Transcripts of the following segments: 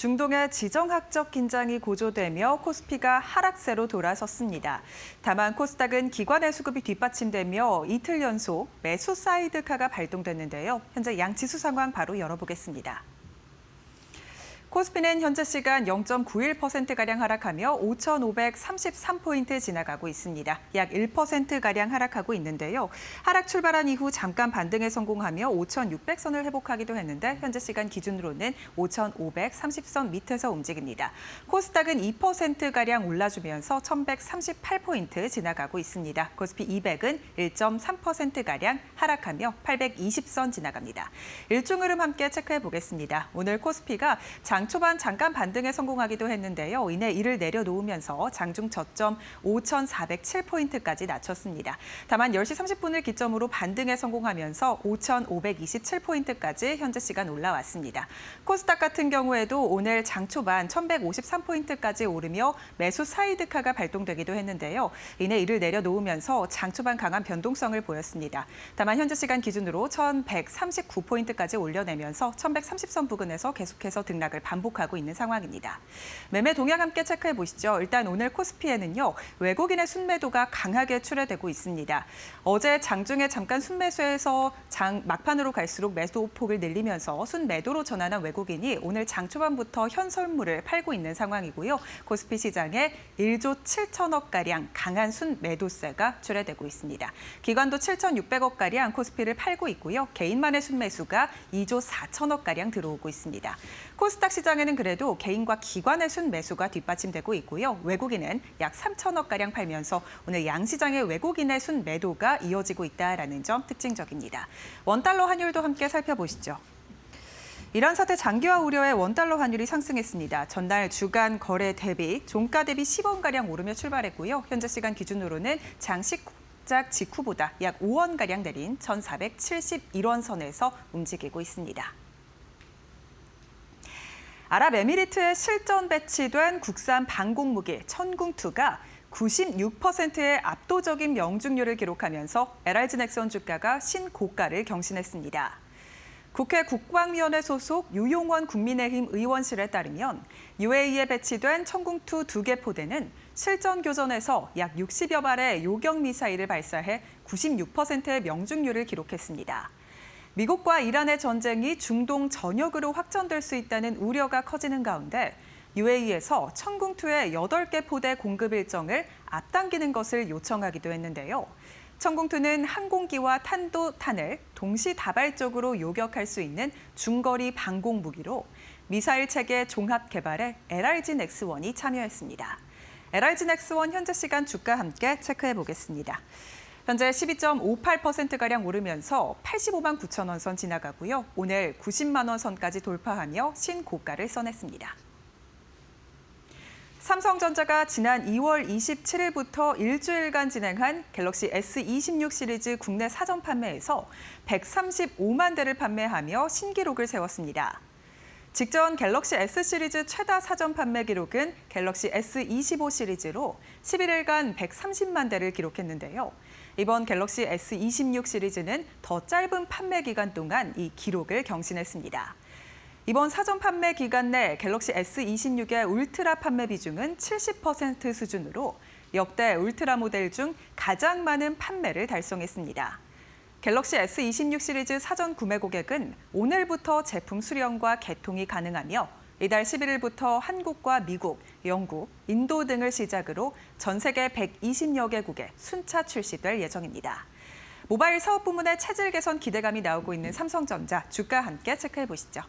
중동의 지정학적 긴장이 고조되며 코스피가 하락세로 돌아섰습니다. 다만 코스닥은 기관의 수급이 뒷받침되며 이틀 연속 매수 사이드카가 발동됐는데요. 현재 양 지수 상황 바로 열어보겠습니다. 코스피는 현재 시간 0.91%가량 하락하며 5,533포인트 지나가고 있습니다. 약 1%가량 하락하고 있는데요. 하락 출발한 이후 잠깐 반등에 성공하며 5,600선을 회복하기도 했는데 현재 시간 기준으로는 5,530선 밑에서 움직입니다. 코스닥은 2%가량 올라주면서 1,138포인트 지나가고 있습니다. 코스피 200은 1.3%가량 하락하며 820선 지나갑니다. 일중 흐름 함께 체크해 보겠습니다. 오늘 코스피가 장 초반 잠깐 반등에 성공하기도 했는데요. 이내 이를 내려놓으면서 장중 저점 5,407포인트까지 낮췄습니다. 다만 10시 30분을 기점으로 반등에 성공하면서 5,527포인트까지 현재 시간 올라왔습니다. 코스닥 같은 경우에도 오늘 장 초반 1,153포인트까지 오르며 매수 사이드카가 발동되기도 했는데요. 이내 이를 내려놓으면서 장 초반 강한 변동성을 보였습니다. 다만 현재 시간 기준으로 1,139포인트까지 올려내면서 1,130선 부근에서 계속해서 등락을 반복하고 있는 상황입니다. 매매 동향 함께 체크해 보시죠. 일단 오늘 코스피에는요. 외국인의 순매도가 강하게 출회되고 있습니다. 어제 장중에 잠깐 순매수에서 장 막판으로 갈수록 매도 폭을 늘리면서 순매도로 전환한 외국인이 오늘 장 초반부터 현설물을 팔고 있는 상황이고요. 코스피 시장에 1조 7천억가량 강한 순매도세가 출회되고 있습니다. 기관도 7,600억가량 코스피를 팔고 있고요. 개인만의 순매수가 2조 4천억가량 들어오고 있습니다. 코스닥 시장에는 그래도 개인과 기관의 순매수가 뒷받침되고 있고요. 외국인은 약 3천억가량 팔면서 오늘 양시장의 외국인의 순매도가 이어지고 있다는 점 특징적입니다. 원달러 환율도 함께 살펴보시죠. 이란 사태 장기화 우려에 원달러 환율이 상승했습니다. 전날 주간 거래 대비 종가 대비 10원가량 오르며 출발했고요. 현재 시간 기준으로는 장식 시작 직후보다 약 5원가량 내린 1,471원 선에서 움직이고 있습니다. 아랍에미리트에 실전 배치된 국산 방공무기 천궁2가 96%의 압도적인 명중률을 기록하면서 LRG 넥스원 주가가 신고가를 경신했습니다. 국회 국방위원회 소속 유용원 국민의힘 의원실에 따르면 UAE에 배치된 천궁2 2개 포대는 실전 교전에서 약 60여 발의 요격 미사일을 발사해 96%의 명중률을 기록했습니다. 미국과 이란의 전쟁이 중동 전역으로 확전될 수 있다는 우려가 커지는 가운데 UAE에서 천궁2의 8개 포대 공급 일정을 앞당기는 것을 요청하기도 했는데요. 천궁2는 항공기와 탄도탄을 동시다발적으로 요격할 수 있는 중거리 방공 무기로 미사일 체계 종합 개발에 LRG 넥스원이 참여했습니다. LRG 넥스원 현재 시간 주가 함께 체크해 보겠습니다. 현재 12.58%가량 오르면서 85만 9천 원 선 지나가고요. 오늘 90만 원 선까지 돌파하며 신고가를 써냈습니다. 삼성전자가 지난 2월 27일부터 일주일간 진행한 갤럭시 S26 시리즈 국내 사전 판매에서 135만 대를 판매하며 신기록을 세웠습니다. 직전 갤럭시 S 시리즈 최다 사전 판매 기록은 갤럭시 S25 시리즈로 11일간 130만 대를 기록했는데요. 이번 갤럭시 S26 시리즈는 더 짧은 판매 기간 동안 이 기록을 경신했습니다. 이번 사전 판매 기간 내 갤럭시 S26의 울트라 판매 비중은 70% 수준으로 역대 울트라 모델 중 가장 많은 판매를 달성했습니다. 갤럭시 S26 시리즈 사전 구매 고객은 오늘부터 제품 수령과 개통이 가능하며 이달 11일부터 한국과 미국, 영국, 인도 등을 시작으로 전 세계 120여 개국에 순차 출시될 예정입니다. 모바일 사업 부문의 체질 개선 기대감이 나오고 있는 삼성전자 주가 함께 체크해 보시죠.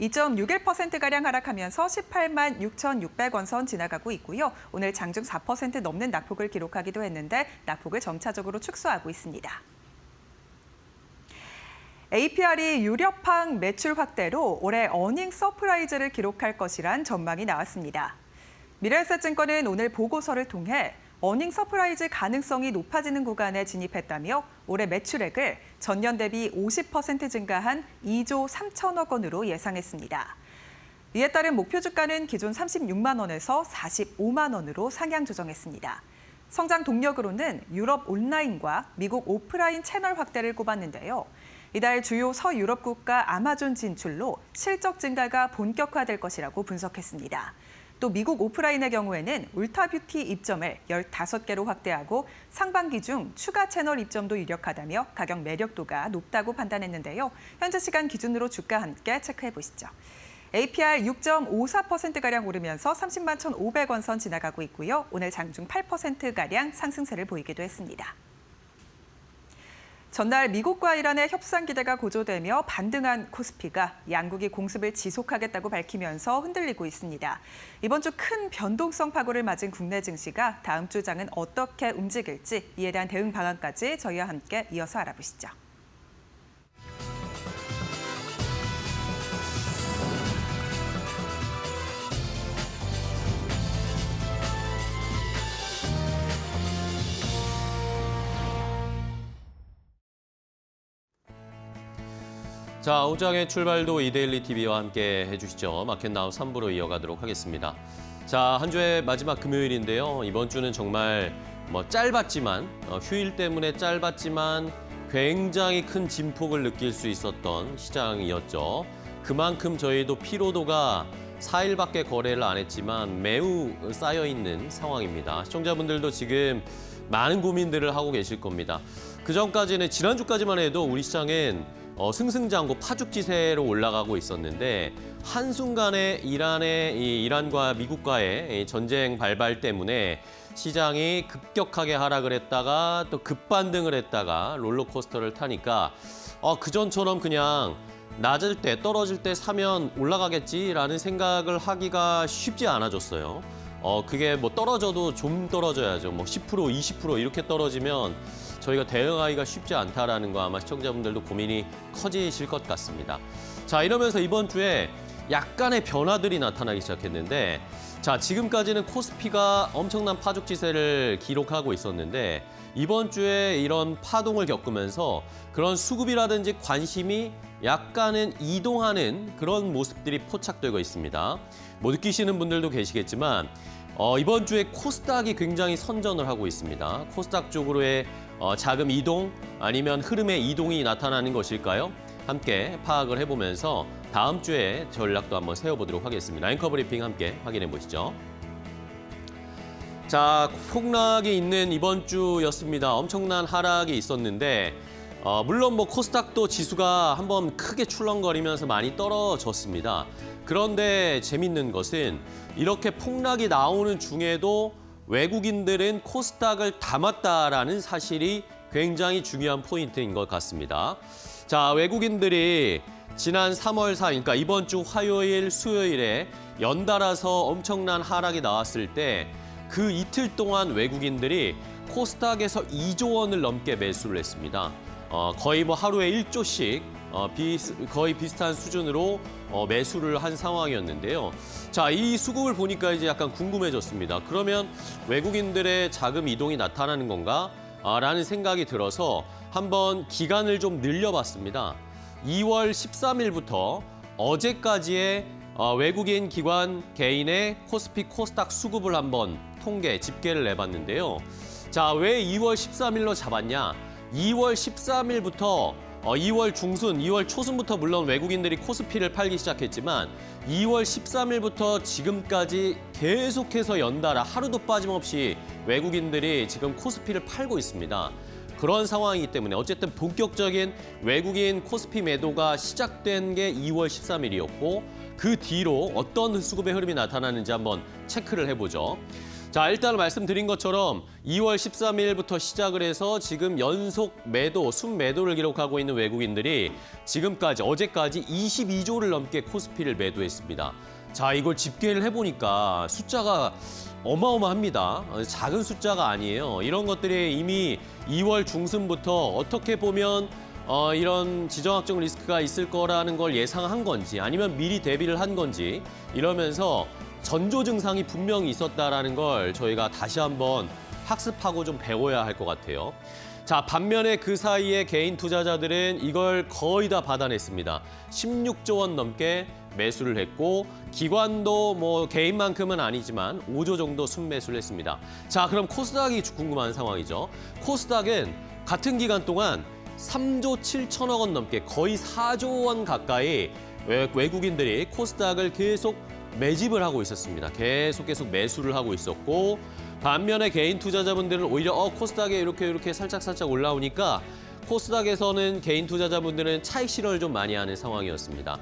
2.61%가량 하락하면서 18만 6,600원 선 지나가고 있고요. 오늘 장중 4% 넘는 낙폭을 기록하기도 했는데 낙폭을 점차적으로 축소하고 있습니다. APR이 유력한 매출 확대로 올해 어닝 서프라이즈를 기록할 것이란 전망이 나왔습니다. 미래에셋증권은 오늘 보고서를 통해 어닝 서프라이즈 가능성이 높아지는 구간에 진입했다며 올해 매출액을 전년 대비 50% 증가한 2조 3천억 원으로 예상했습니다. 이에 따른 목표 주가는 기존 36만 원에서 45만 원으로 상향 조정했습니다. 성장 동력으로는 유럽 온라인과 미국 오프라인 채널 확대를 꼽았는데요. 이달 주요 서유럽 국가 아마존 진출로 실적 증가가 본격화될 것이라고 분석했습니다. 또 미국 오프라인의 경우에는 울타뷰티 입점을 15개로 확대하고 상반기 중 추가 채널 입점도 유력하다며 가격 매력도가 높다고 판단했는데요. 현재 시간 기준으로 주가 함께 체크해 보시죠. APR 6.54%가량 오르면서 30만 1,500원 선 지나가고 있고요. 오늘 장중 8%가량 상승세를 보이기도 했습니다. 전날 미국과 이란의 협상 기대가 고조되며 반등한 코스피가 양국이 공습을 지속하겠다고 밝히면서 흔들리고 있습니다. 이번 주 큰 변동성 파고를 맞은 국내 증시가 다음 주 장은 어떻게 움직일지 이에 대한 대응 방안까지 저희와 함께 이어서 알아보시죠. 자, 오장의 출발도 이데일리 TV와 함께 해주시죠. 마켓나우 3부로 이어가도록 하겠습니다. 자, 한 주의 마지막 금요일인데요. 이번 주는 정말 짧았지만 휴일 때문에 짧았지만 굉장히 큰 진폭을 느낄 수 있었던 시장이었죠. 그만큼 저희도 피로도가 4일밖에 거래를 안 했지만 매우 쌓여있는 상황입니다. 시청자분들도 지금 많은 고민들을 하고 계실 겁니다. 그전까지는 지난주까지만 해도 우리 시장은 승승장구 파죽지세로 올라가고 있었는데 한순간에 이란과 미국과의 전쟁 발발 때문에 시장이 급격하게 하락을 했다가 또 급반등을 했다가 롤러코스터를 타니까 그전처럼 그냥 낮을 때 떨어질 때 사면 올라가겠지라는 생각을 하기가 쉽지 않아졌어요. 그게 떨어져도 좀 떨어져야죠. 10%, 20% 이렇게 떨어지면 저희가 대응하기가 쉽지 않다라는 거 아마 시청자분들도 고민이 커지실 것 같습니다. 자, 이러면서 이번 주에 약간의 변화들이 나타나기 시작했는데 자, 지금까지는 코스피가 엄청난 파죽지세를 기록하고 있었는데 이번 주에 이런 파동을 겪으면서 그런 수급이라든지 관심이 약간은 이동하는 그런 모습들이 포착되고 있습니다. 느끼시는 분들도 계시겠지만 이번 주에 코스닥이 굉장히 선전을 하고 있습니다. 코스닥 쪽으로의 자금 이동 아니면 흐름의 이동이 나타나는 것일까요? 함께 파악을 해보면서 다음 주에 전략도 한번 세워보도록 하겠습니다. 앵커 브리핑 함께 확인해 보시죠. 자, 폭락이 있는 이번 주였습니다. 엄청난 하락이 있었는데 물론 코스닥도 지수가 한번 크게 출렁거리면서 많이 떨어졌습니다. 그런데 재밌는 것은 이렇게 폭락이 나오는 중에도 외국인들은 코스닥을 담았다라는 사실이 굉장히 중요한 포인트인 것 같습니다. 자, 외국인들이 지난 3월 4일, 그러니까 이번 주 화요일, 수요일에 연달아서 엄청난 하락이 나왔을 때 그 이틀 동안 외국인들이 코스닥에서 2조 원을 넘게 매수를 했습니다. 거의 하루에 1조씩 거의 비슷한 수준으로 매수를 한 상황이었는데요. 자, 이 수급을 보니까 이제 약간 궁금해졌습니다. 그러면 외국인들의 자금 이동이 나타나는 건가? 라는 생각이 들어서 한번 기간을 좀 늘려봤습니다. 2월 13일부터 어제까지의 외국인 기관 개인의 코스피 코스닥 수급을 한번 집계를 내봤는데요. 자, 왜 2월 13일로 잡았냐? 2월 13일부터 2월 중순, 2월 초순부터 물론 외국인들이 코스피를 팔기 시작했지만 2월 13일부터 지금까지 계속해서 연달아 하루도 빠짐없이 외국인들이 지금 코스피를 팔고 있습니다. 그런 상황이기 때문에 어쨌든 본격적인 외국인 코스피 매도가 시작된 게 2월 13일이었고 그 뒤로 어떤 수급의 흐름이 나타나는지 한번 체크를 해보죠. 자, 일단 말씀드린 것처럼 2월 13일부터 시작을 해서 지금 연속 매도, 순매도를 기록하고 있는 외국인들이 지금까지, 어제까지 22조를 넘게 코스피를 매도했습니다. 자, 이걸 집계를 해보니까 숫자가 어마어마합니다. 작은 숫자가 아니에요. 이런 것들이 이미 2월 중순부터 어떻게 보면 이런 지정학적 리스크가 있을 거라는 걸 예상한 건지 아니면 미리 대비를 한 건지 이러면서 전조 증상이 분명히 있었다라는 걸 저희가 다시 한번 학습하고 좀 배워야 할 것 같아요. 자, 반면에 그 사이에 개인 투자자들은 이걸 거의 다 받아냈습니다. 16조 원 넘게 매수를 했고 기관도 개인만큼은 아니지만 5조 정도 순매수를 했습니다. 자, 그럼 코스닥이 궁금한 상황이죠. 코스닥은 같은 기간 동안 3조 7천억 원 넘게 거의 4조 원 가까이 외국인들이 코스닥을 계속 매집을 하고 있었습니다. 계속 매수를 하고 있었고 반면에 개인 투자자분들은 오히려 코스닥에 이렇게 살짝 올라오니까 코스닥에서는 개인 투자자분들은 차익 실현을 좀 많이 하는 상황이었습니다.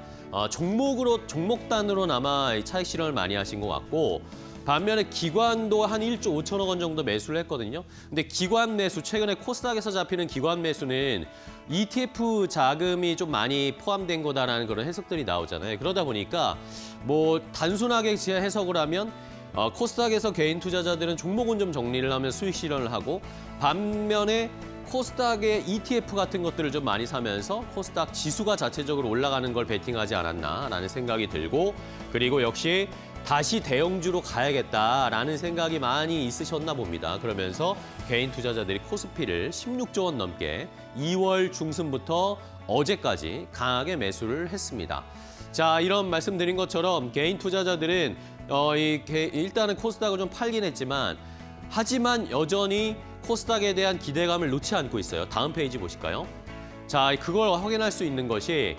종목 단으로나마 차익 실현을 많이 하신 것 같고 반면에 기관도 한 1조 5천억 원 정도 매수를 했거든요. 근데 기관 매수, 최근에 코스닥에서 잡히는 기관 매수는 ETF 자금이 좀 많이 포함된 거다라는 그런 해석들이 나오잖아요. 그러다 보니까 뭐 단순하게 해석을 하면 코스닥에서 개인 투자자들은 종목은 좀 정리를 하면 수익 실현을 하고 반면에 코스닥의 ETF 같은 것들을 좀 많이 사면서 코스닥 지수가 자체적으로 올라가는 걸 베팅하지 않았나라는 생각이 들고 그리고 역시 다시 대형주로 가야겠다라는 생각이 많이 있으셨나 봅니다. 그러면서 개인 투자자들이 코스피를 16조 원 넘게 2월 중순부터 어제까지 강하게 매수를 했습니다. 자, 이런 말씀드린 것처럼 개인 투자자들은 일단은 코스닥을 좀 팔긴 했지만 하지만 여전히 코스닥에 대한 기대감을 놓지 않고 있어요. 다음 페이지 보실까요? 자, 그걸 확인할 수 있는 것이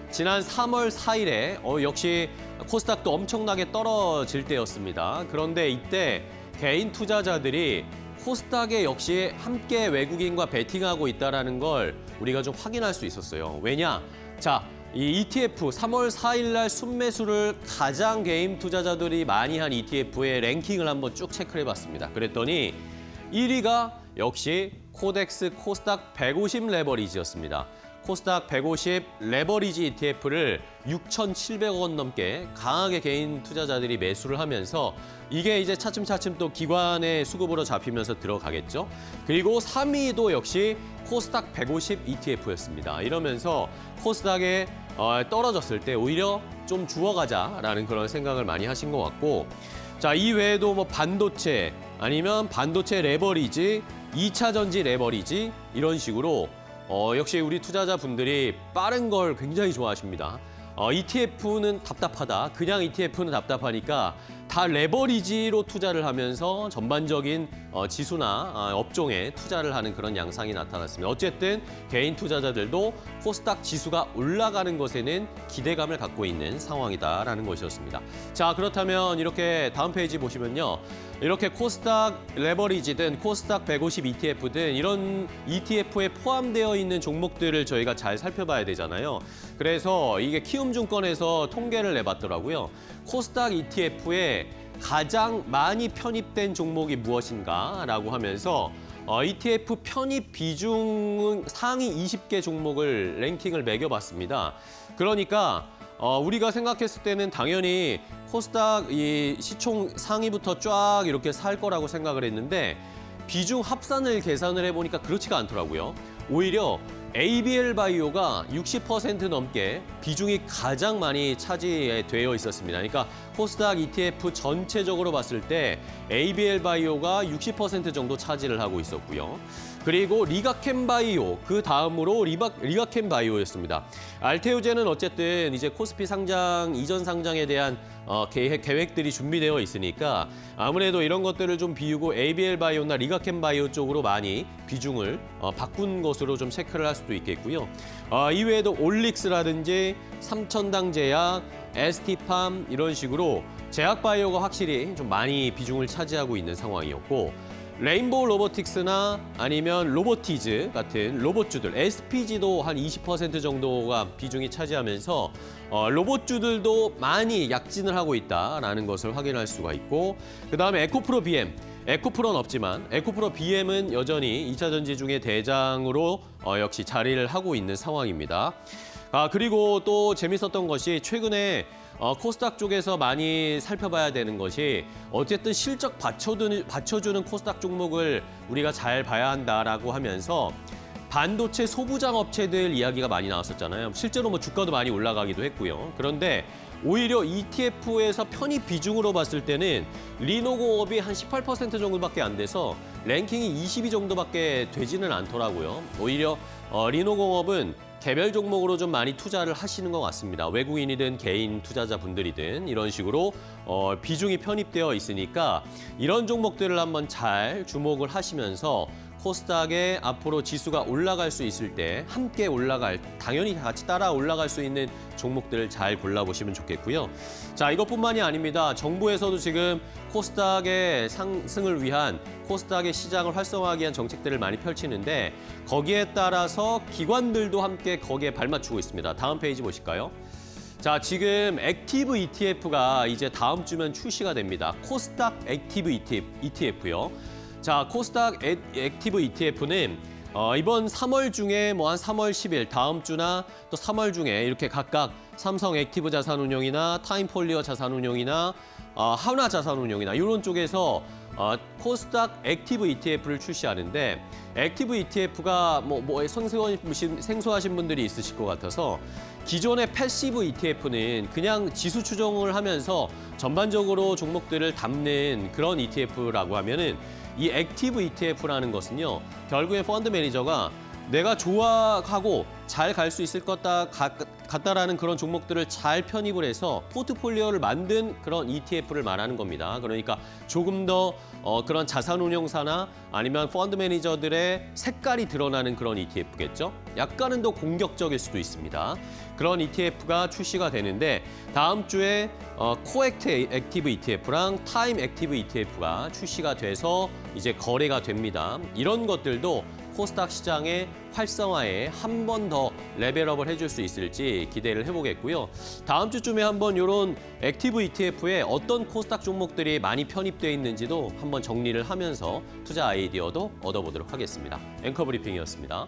지난 3월 4일에 역시 코스닥도 엄청나게 떨어질 때였습니다. 그런데 이때 개인 투자자들이 코스닥에 역시 함께 외국인과 베팅하고 있다는 걸 우리가 좀 확인할 수 있었어요. 왜냐? 자, 이 ETF 3월 4일 날 순매수를 가장 개인 투자자들이 많이 한 ETF의 랭킹을 한번 쭉 체크를 해봤습니다. 그랬더니 1위가 역시 코덱스 코스닥 150 레버리지였습니다. 코스닥 150 레버리지 ETF를 6,700억 원 넘게 강하게 개인 투자자들이 매수를 하면서 이게 이제 차츰차츰 또 기관의 수급으로 잡히면서 들어가겠죠. 그리고 3위도 역시 코스닥 150 ETF였습니다. 이러면서 코스닥에 떨어졌을 때 오히려 좀 주워가자라는 그런 생각을 많이 하신 것 같고 자, 이 외에도 뭐 반도체 아니면 반도체 레버리지, 2차 전지 레버리지 이런 식으로 역시 우리 투자자분들이 빠른 걸 굉장히 좋아하십니다. ETF는 답답하다. 그냥 ETF는 답답하니까 다 레버리지로 투자를 하면서 전반적인 지수나 업종에 투자를 하는 그런 양상이 나타났습니다. 어쨌든 개인 투자자들도 코스닥 지수가 올라가는 것에는 기대감을 갖고 있는 상황이다라는 것이었습니다. 자, 그렇다면 이렇게 다음 페이지 보시면요. 이렇게 코스닥 레버리지든 코스닥 150 ETF든 이런 ETF에 포함되어 있는 종목들을 저희가 잘 살펴봐야 되잖아요. 그래서 이게 키움증권에서 통계를 내봤더라고요. 코스닥 ETF에 가장 많이 편입된 종목이 무엇인가라고 하면서 ETF 편입 비중 상위 20개 종목을 랭킹을 매겨봤습니다. 그러니까 우리가 생각했을 때는 당연히 코스닥 이 시총 상위부터 쫙 이렇게 살 거라고 생각을 했는데 비중 합산을 계산을 해보니까 그렇지가 않더라고요. 오히려 ABL 바이오가 60% 넘게 비중이 가장 많이 차지되어 있었습니다. 그러니까 코스닥 ETF 전체적으로 봤을 때 ABL 바이오가 60% 정도 차지를 하고 있었고요. 그리고 리가캠 바이오, 그 다음으로 리가캠 바이오였습니다. 알테오젠은 어쨌든 이제 코스피 상장, 이전 상장에 대한 계획들이 준비되어 있으니까 아무래도 이런 것들을 좀 비우고 ABL 바이오나 리가캠 바이오 쪽으로 많이 비중을 바꾼 것으로 좀 체크를 할 수도 있겠고요. 이외에도 올릭스라든지 삼천당제약, ST팜 이런 식으로 제약바이오가 확실히 좀 많이 비중을 차지하고 있는 상황이었고 레인보우 로보틱스나 아니면 로보티즈 같은 로봇주들, SPG도 한 20% 정도가 비중이 차지하면서 로봇주들도 많이 약진을 하고 있다라는 것을 확인할 수가 있고 그다음에 에코프로 BM, 에코프로는 없지만 에코프로 BM은 여전히 2차 전지 중에 대장으로 역시 자리를 하고 있는 상황입니다. 그리고 또 재밌었던 것이 최근에 코스닥 쪽에서 많이 살펴봐야 되는 것이 어쨌든 실적 받쳐주는 코스닥 종목을 우리가 잘 봐야 한다라고 하면서 반도체 소부장 업체들 이야기가 많이 나왔었잖아요. 실제로 뭐 주가도 많이 올라가기도 했고요. 그런데 오히려 ETF에서 편입 비중으로 봤을 때는 리노공업이 한 18% 정도밖에 안 돼서 랭킹이 22 정도밖에 되지는 않더라고요. 오히려 리노공업은 개별 종목으로 좀 많이 투자를 하시는 것 같습니다. 외국인이든 개인 투자자분들이든 이런 식으로 비중이 편입되어 있으니까 이런 종목들을 한번 잘 주목을 하시면서 코스닥에 앞으로 지수가 올라갈 수 있을 때 함께 당연히 같이 따라 올라갈 수 있는 종목들을 잘 골라보시면 좋겠고요. 자, 이것뿐만이 아닙니다. 정부에서도 지금 코스닥의 상승을 위한 코스닥의 시장을 활성화하기 위한 정책들을 많이 펼치는데 거기에 따라서 기관들도 함께 거기에 발맞추고 있습니다. 다음 페이지 보실까요? 자, 지금 액티브 ETF가 이제 다음 주면 출시가 됩니다. 코스닥 액티브 ETF요. 자, 코스닥 액티브 ETF는 이번 3월 중에 뭐 한 3월 10일 다음 주나 또 3월 중에 이렇게 각각 삼성 액티브 자산운용이나 타임폴리어 자산운용이나 하나 자산운용이나 이런 쪽에서 코스닥 액티브 ETF를 출시하는데 액티브 ETF가 생소하신 분들이 있으실 것 같아서 기존의 패시브 ETF는 그냥 지수 추종을 하면서 전반적으로 종목들을 담는 그런 ETF라고 하면은 이 액티브 ETF라는 것은요, 결국에 펀드 매니저가 내가 좋아하고 잘 갈 수 있을 것 같다라는 그런 종목들을 잘 편입을 해서 포트폴리오를 만든 그런 ETF를 말하는 겁니다. 그러니까 조금 더 그런 자산운용사나 아니면 펀드 매니저들의 색깔이 드러나는 그런 ETF겠죠. 약간은 더 공격적일 수도 있습니다. 그런 ETF가 출시가 되는데 다음 주에 코액트 액티브 ETF랑 타임 액티브 ETF가 출시가 돼서 이제 거래가 됩니다. 이런 것들도 코스닥 시장의 활성화에 한 번 더 레벨업을 해줄 수 있을지 기대를 해보겠고요. 다음 주쯤에 한번 이런 액티브 ETF에 어떤 코스닥 종목들이 많이 편입되어 있는지도 한번 정리를 하면서 투자 아이디어도 얻어보도록 하겠습니다. 앵커 브리핑이었습니다.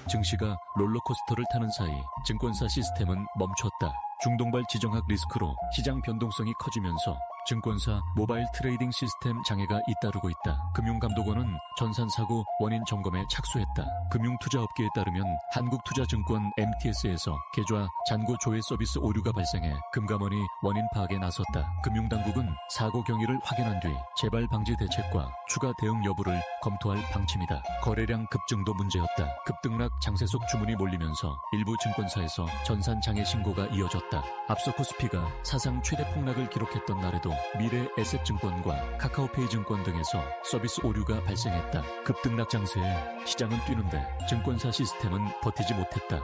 증시가 롤러코스터를 타는 사이 증권사 시스템은 멈췄다. 중동발 지정학 리스크로 시장 변동성이 커지면서 증권사 모바일 트레이딩 시스템 장애가 잇따르고 있다. 금융감독원은 전산사고 원인 점검에 착수했다. 금융투자업계에 따르면 한국투자증권 MTS에서 계좌 잔고 조회 서비스 오류가 발생해 금감원이 원인 파악에 나섰다. 금융당국은 사고 경위를 확인한 뒤 재발 방지 대책과 추가 대응 여부를 검토할 방침이다. 거래량 급증도 문제였다. 급등락 장세속 주문이 몰리면서 일부 증권사에서 전산 장애 신고가 이어졌다. 앞서 코스피가 사상 최대 폭락을 기록했던 날에도 미래 에셋증권과 카카오페이 증권 등에서 서비스 오류가 발생했다. 급등락 장세에 시장은 뛰는데 증권사 시스템은 버티지 못했다.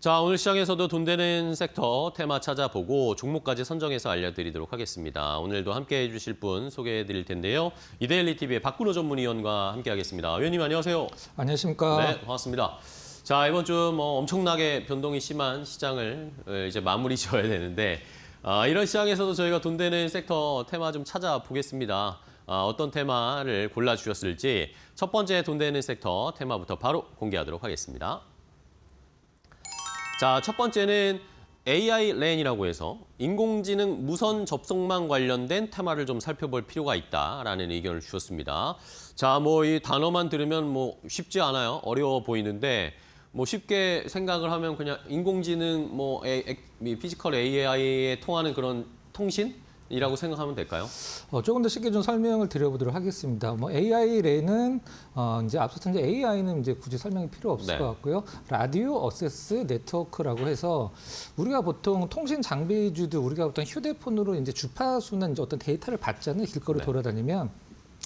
자, 오늘 시장에서도 돈 되는 섹터 테마 찾아보고 종목까지 선정해서 알려드리도록 하겠습니다. 오늘도 함께해 주실 분 소개해 드릴 텐데요. 이데일리 TV의 박근호 전문위원과 함께하겠습니다. 위원님 안녕하세요. 안녕하십니까. 네, 반갑습니다. 자, 이번 주 엄청나게 변동이 심한 시장을 이제 마무리 지어야 되는데 이런 시장에서도 저희가 돈 되는 섹터 테마 좀 찾아보겠습니다. 어떤 테마를 골라주셨을지 첫 번째 돈 되는 섹터 테마부터 바로 공개하도록 하겠습니다. 자, 첫 번째는 AI 랜이라고 해서 인공지능 무선 접속망 관련된 테마를 좀 살펴볼 필요가 있다라는 의견을 주셨습니다. 자, 이 단어만 들으면 쉽지 않아요. 어려워 보이는데 쉽게 생각을 하면 그냥 인공지능 피지컬 AI에 통하는 그런 통신 이라고 생각하면 될까요? 조금 더 쉽게 좀 설명을 드려보도록 하겠습니다. 뭐 AI 랜은 이제 앞서서 이제 AI는 이제 굳이 설명이 필요 없을 네. 것 같고요. 라디오 어세스 네트워크라고 해서 우리가 보통 통신 장비주도 우리가 어떤 휴대폰으로 이제 주파수나 이제 어떤 데이터를 받잖아요. 길거리 네. 돌아다니면.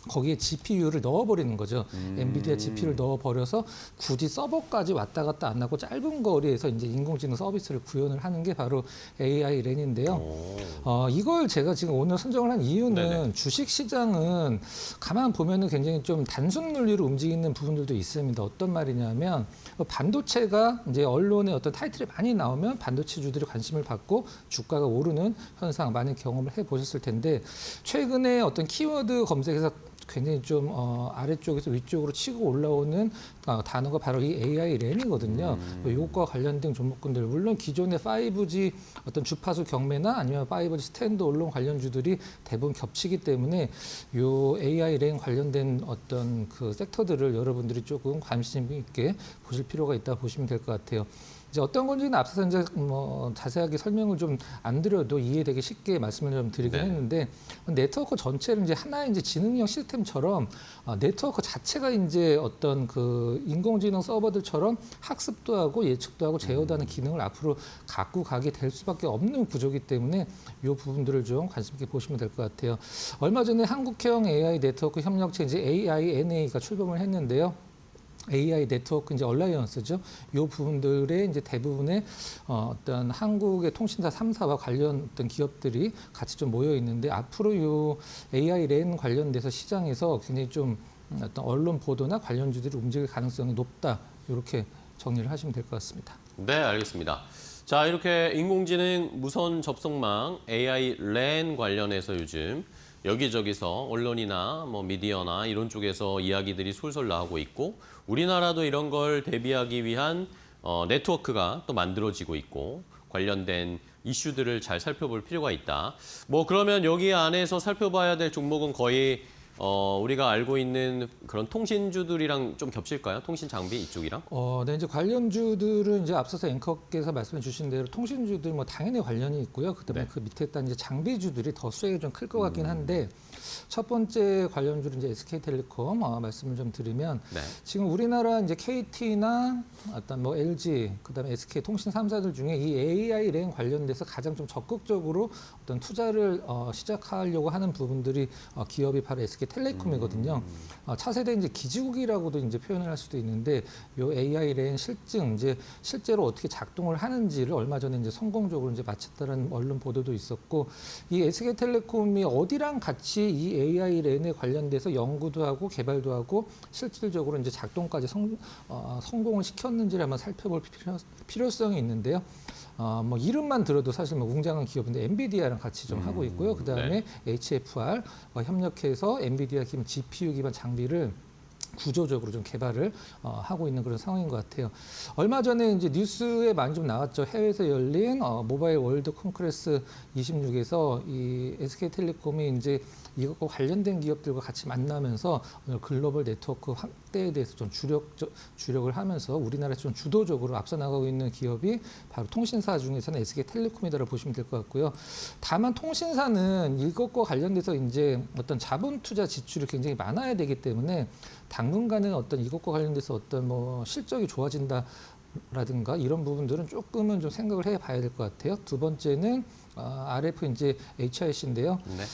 거기에 GPU를 넣어버리는 거죠. 엔비디아 GPU를 넣어버려서 굳이 서버까지 왔다 갔다 안 하고 짧은 거리에서 이제 인공지능 서비스를 구현을 하는 게 바로 AI 랜인데요. 이걸 제가 지금 오늘 선정을 한 이유는 네네. 주식 시장은 가만 보면은 굉장히 좀 단순 논리로 움직이는 부분들도 있습니다. 어떤 말이냐면 반도체가 이제 언론에 어떤 타이틀이 많이 나오면 반도체주들이 관심을 받고 주가가 오르는 현상 많이 경험을 해 보셨을 텐데 최근에 어떤 키워드 검색에서 굉장히 좀 아래쪽에서 위쪽으로 치고 올라오는 단어가 바로 이 AI 랜이거든요. 이것과 관련된 종목군들 물론 기존의 5G 어떤 주파수 경매나 아니면 5G 스탠드 언론 관련주들이 대부분 겹치기 때문에 요 AI 랜 관련된 어떤 그 섹터들을 여러분들이 조금 관심 있게 보실 필요가 있다 보시면 될 것 같아요. 이제 어떤 건지는 앞서서 이제 뭐 자세하게 설명을 좀 안 드려도 이해되기 쉽게 말씀을 좀 드리긴 네. 했는데 네트워크 전체를 이제 하나의 이제 지능형 시스템처럼 네트워크 자체가 이제 어떤 그 인공지능 서버들처럼 학습도 하고 예측도 하고 제어도 하는 기능을 앞으로 갖고 가게 될 수밖에 없는 구조이기 때문에 이 부분들을 좀 관심 있게 보시면 될 것 같아요. 얼마 전에 한국형 AI 네트워크 협력체 이제 AINA가 출범을 했는데요. AI 네트워크 이제 얼라이언스죠. 이 부분들의 이제 대부분의 어떤 한국의 통신사 3사와 관련 어떤 기업들이 같이 좀 모여 있는데 앞으로 이 AI 랜 관련돼서 시장에서 굉장히 좀 어떤 언론 보도나 관련주들이 움직일 가능성이 높다. 이렇게 정리를 하시면 될 것 같습니다. 네, 알겠습니다. 자, 이렇게 인공지능 무선 접속망 AI 랜 관련해서 요즘 여기저기서 언론이나 뭐 미디어나 이런 쪽에서 이야기들이 솔솔 나오고 있고 우리나라도 이런 걸 대비하기 위한 네트워크가 또 만들어지고 있고 관련된 이슈들을 잘 살펴볼 필요가 있다. 뭐 그러면 여기 안에서 살펴봐야 될 종목은 거의 우리가 알고 있는 그런 통신주들이랑 좀 겹칠까요? 통신 장비 이쪽이랑? 네, 이제 관련주들은 이제 앞서서 앵커께서 말씀해 주신 대로 통신주들 뭐 당연히 관련이 있고요. 그다음에 네. 그 밑에 있던 이제 장비주들이 더 수익이 좀 클 것 같긴 한데 첫 번째 관련주는 이제 SK텔레콤 말씀을 좀 드리면 네. 지금 우리나라 이제 KT나 어떤 뭐 LG 그다음에 SK 통신 3사들 중에 이 AI 랜 관련돼서 가장 좀 적극적으로 어떤 투자를 시작하려고 하는 부분들이 기업이 바로 SK텔레콤이거든요. 차세대 이제 기지국이라고도 이제 표현을 할 수도 있는데 요 AI 랜 실증 이제 실제로 어떻게 작동을 하는지를 얼마 전에 이제 성공적으로 이제 마쳤다는 언론 보도도 있었고 이 SK텔레콤이 어디랑 같이 이 AI 랜에 관련돼서 연구도 하고 개발도 하고 실질적으로 이제 작동까지 성공을 시켰는지를 한번 살펴볼 필요성이 있는데요. 뭐 이름만 들어도 사실 뭐 웅장한 기업인데 엔비디아랑 같이 좀 하고 있고요. 그 다음에 HFR 협력해서 엔비디아 기반 GPU 기반 장비를 구조적으로 좀 개발을 하고 있는 그런 상황인 것 같아요. 얼마 전에 이제 뉴스에 많이 좀 나왔죠. 해외에서 열린 모바일 월드 콘그레스 26에서 이 SK텔레콤이 이제 이것과 관련된 기업들과 같이 만나면서 글로벌 네트워크 확대에 대해서 좀 주력을 하면서 우리나라에서 좀 주도적으로 앞서 나가고 있는 기업이 바로 통신사 중에서는 SK텔레콤이다라고 보시면 될 것 같고요. 다만 통신사는 이것과 관련돼서 이제 어떤 자본 투자 지출이 굉장히 많아야 되기 때문에 당분간은 어떤 이것과 관련돼서 어떤 뭐 실적이 좋아진다라든가 이런 부분들은 조금은 좀 생각을 해봐야 될 것 같아요. 두 번째는 RF 이제 HIC인데요. 네.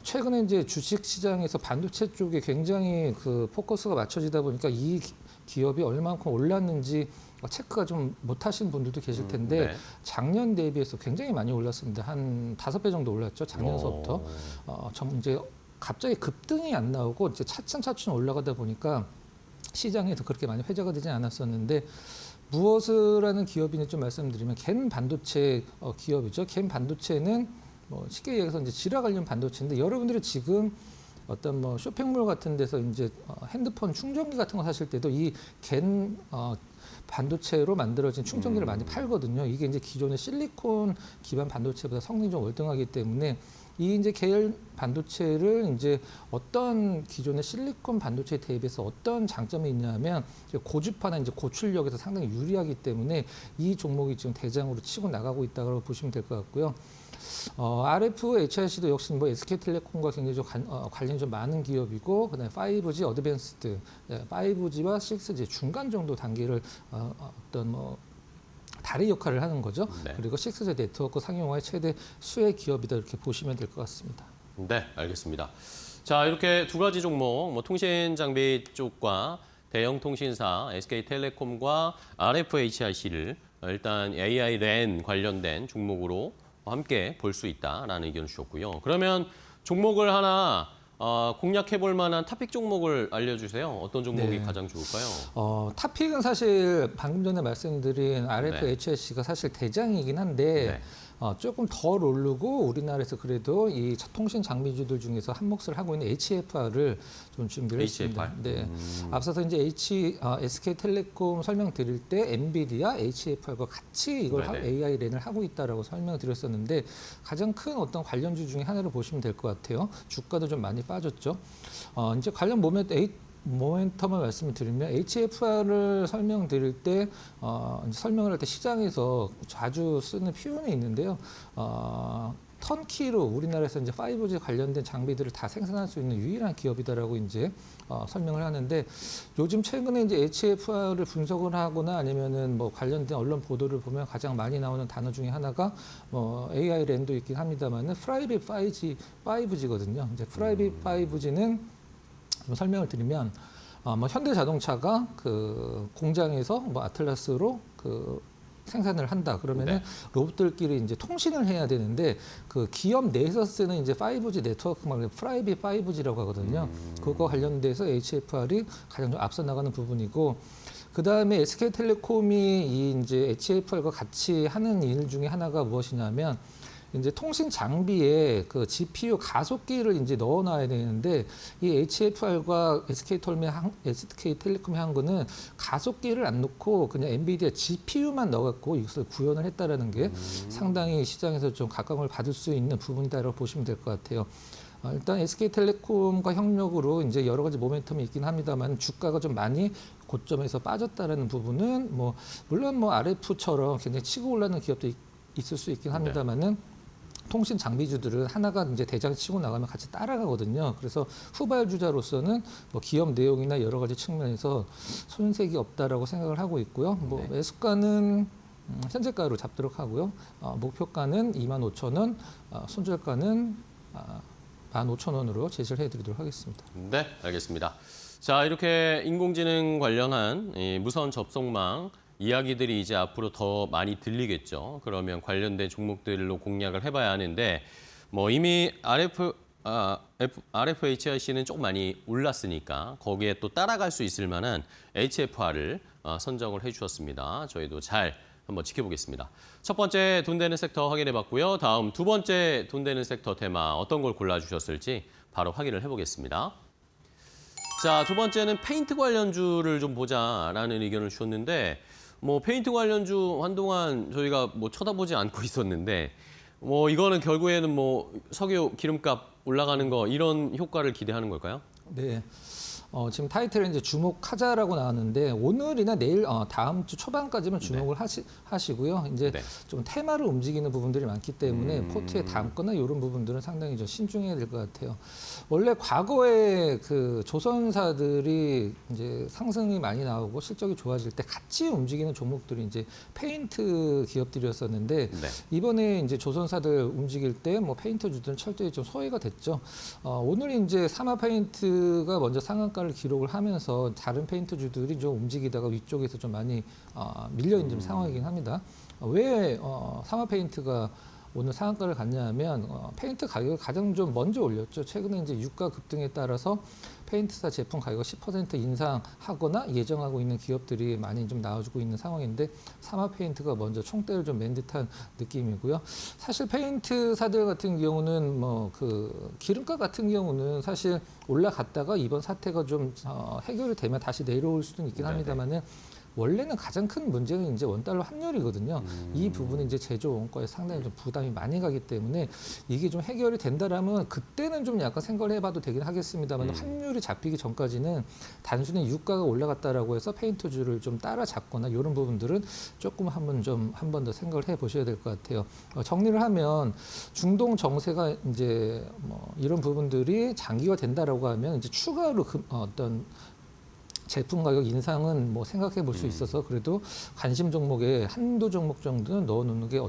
최근에 이제 주식 시장에서 반도체 쪽에 굉장히 그 포커스가 맞춰지다 보니까 이 기업이 얼마만큼 올랐는지 체크가 좀 못하신 분들도 계실 텐데 네. 작년 대비해서 굉장히 많이 올랐습니다. 한 5배 정도 올랐죠. 작년서부터. 이제 갑자기 급등이 안 나오고 이제 차츰차츰 올라가다 보니까 시장에서 그렇게 많이 회자가 되지 않았었는데 무엇을 하는 기업인지 좀 말씀드리면 겐 반도체 기업이죠. 겐 반도체는 뭐 쉽게 얘기해서 이제 지라 관련 반도체인데 여러분들이 지금 어떤 뭐 쇼핑몰 같은 데서 이제 핸드폰 충전기 같은 거 사실 때도 이 겐 반도체로 만들어진 충전기를 많이 팔거든요. 이게 이제 기존의 실리콘 기반 반도체보다 성능이 좀 월등하기 때문에 이 이제 계열 반도체를 이제 어떤 기존의 실리콘 반도체에 대비해서 어떤 장점이 있냐면 고주파나 이제 고출력에서 상당히 유리하기 때문에 이 종목이 지금 대장으로 치고 나가고 있다고 보시면 될 것 같고요. RF, HRC도 역시 뭐 SK텔레콤과 굉장히 좀 관련이 좀 많은 기업이고, 그다음에 5G 어드밴스드, 5G와 6G 중간 정도 단계를 어떤 뭐 다리 역할을 하는 거죠. 네. 그리고 6G 네트워크 상용화의 최대 수혜 기업이다 이렇게 보시면 될 것 같습니다. 네, 알겠습니다. 자, 이렇게 두 가지 종목, 뭐 통신 장비 쪽과 대형 통신사 SK텔레콤과 RFHIC를 일단 AI 랜 관련된 종목으로 함께 볼 수 있다라는 의견을 주셨고요. 그러면 종목을 하나 공략해 볼 만한 탑픽 종목을 알려주세요. 어떤 종목이 네. 가장 좋을까요? 탑픽은 사실 방금 전에 말씀드린 RFHS가 사실 대장이긴 한데 조금 덜 오르고 우리나라에서 그래도 이 통신 장비주들 중에서 한 몫을 하고 있는 HFR을 좀 준비를 했습니다. 네. 앞서서 이제 SK텔레콤 설명드릴 때 엔비디아, HFR과 같이 이걸 AI 랜을 하고 있다라고 설명드렸었는데 가장 큰 어떤 관련주 중에 하나를 보시면 될 것 같아요. 주가도 좀 많이 빠졌죠. 이제 관련 모멘텀을 말씀을 드리면 HFR을 설명드릴 때 설명을 할 때 시장에서 자주 쓰는 표현이 있는데요. 턴키로 우리나라에서 이제 5G 관련된 장비들을 다 생산할 수 있는 유일한 기업이다라고 이제 설명을 하는데 요즘 최근에 이제 HFR을 분석을 하거나 아니면은 뭐 관련된 언론 보도를 보면 가장 많이 나오는 단어 중에 하나가 AI 랜도 있긴 합니다만은 프라이빗 5G거든요. 이제 프라이빗 5G는 좀 설명을 드리면 뭐 현대자동차가 그 공장에서 뭐 아틀라스로 그 생산을 한다. 그러면은 로봇들끼리 이제 통신을 해야 되는데 그 기업 내에서 쓰는 이제 5G 네트워크 말고 프라이빗 5G라고 하거든요. 그거 관련돼서 HFR이 가장 좀 앞서 나가는 부분이고 그 다음에 SK텔레콤이 이 이제 HFR과 같이 하는 일 중에 하나가 무엇이냐면 이제 통신 장비에 그 GPU 가속기를 이제 넣어놔야 되는데 이 HFR과 SK텔레콤이 한 거는 가속기를 안 넣고 그냥 엔비디아 GPU만 넣어갖고 이것을 구현을 했다라는 게 상당히 시장에서 좀 각광을 받을 수 있는 부분이다라고 보시면 될 것 같아요. 일단 SK텔레콤과 협력으로 이제 여러 가지 모멘텀이 있긴 합니다만 주가가 좀 많이 고점에서 빠졌다라는 부분은 뭐 물론 뭐 RF처럼 굉장히 치고 올라가는 기업도 있을 수 있긴 합니다만은 통신 장비주들은 하나가 이제 대장 치고 나가면 같이 따라가거든요. 그래서 후발주자로서는 뭐 기업 내용이나 여러 가지 측면에서 손색이 없다라고 생각을 하고 있고요. 뭐 매수가는 현재가로 잡도록 하고요. 목표가는 25,000원, 손절가는 15,000원으로 제시를 해드리도록 하겠습니다. 네, 알겠습니다. 자, 이렇게 인공지능 관련한 이 무선 접속망 이야기들이 이제 앞으로 더 많이 들리겠죠. 그러면 관련된 종목들로 공략을 해봐야 하는데 뭐 이미 RFHIC는 조금 많이 올랐으니까 거기에 또 따라갈 수 있을 만한 HFR을 선정을 해주셨습니다. 저희도 잘 한번 지켜보겠습니다. 첫 번째 돈 되는 섹터 확인해봤고요. 다음 두 번째 돈 되는 섹터 테마 어떤 걸 골라주셨을지 바로 확인을 해보겠습니다. 자, 두 번째는 페인트 관련주를 좀 보자라는 의견을 주셨는데 뭐 페인트 관련주 한동안 저희가 뭐 쳐다보지 않고 있었는데 뭐 이거는 결국에는 뭐 석유 기름값 올라가는 거 이런 효과를 기대하는 걸까요? 네. 지금 타이틀에 이제 주목하자라고 나왔는데 오늘이나 내일 다음 주 초반까지만 주목을 하시고요. 이제 좀 테마를 움직이는 부분들이 많기 때문에 포트에 담거나 이런 부분들은 상당히 좀 신중해야 될 것 같아요. 원래 과거에 그 조선사들이 이제 상승이 많이 나오고 실적이 좋아질 때 같이 움직이는 종목들이 이제 페인트 기업들이었었는데 이번에 이제 조선사들 움직일 때 뭐 페인트 주들은 철저히 좀 소외가 됐죠. 오늘 이제 사마 페인트가 먼저 상한가를 기록을 하면서 다른 페인트 주들이 좀 움직이다가 위쪽에서 좀 많이 밀려 있는 상황이긴 합니다. 왜 사마 페인트가 오늘 상한가를 갔냐면 페인트 가격을 가장 좀 먼저 올렸죠. 최근에 이제 유가 급등에 따라서 페인트사 제품 가격을 10% 인상하거나 예정하고 있는 기업들이 많이 좀 나와주고 있는 상황인데 사마 페인트가 먼저 총대를 좀 맨 듯한 느낌이고요. 사실 페인트사들 같은 경우는 뭐 그 기름값 같은 경우는 사실 올라갔다가 이번 사태가 좀 해결이 되면 다시 내려올 수도 있긴 합니다만은 원래는 가장 큰 문제는 이제 원달러 환율이거든요. 이 부분이 이제 제조 원가에 상당히 좀 부담이 많이 가기 때문에 이게 좀 해결이 된다라면 그때는 좀 약간 생각을 해봐도 되긴 하겠습니다만 환율이 잡히기 전까지는 단순히 유가가 올라갔다라고 해서 페인트주를 좀 따라잡거나 이런 부분들은 조금 한 번 더 생각을 해보셔야 될 것 같아요. 정리를 하면 중동 정세가 이제 뭐 이런 부분들이 장기화 된다라고 하면 이제 추가로 어떤 제품 가격 인상은 뭐 생각해 볼 수 있어서 그래도 관심 종목에 한두 종목 정도는 넣어놓는 게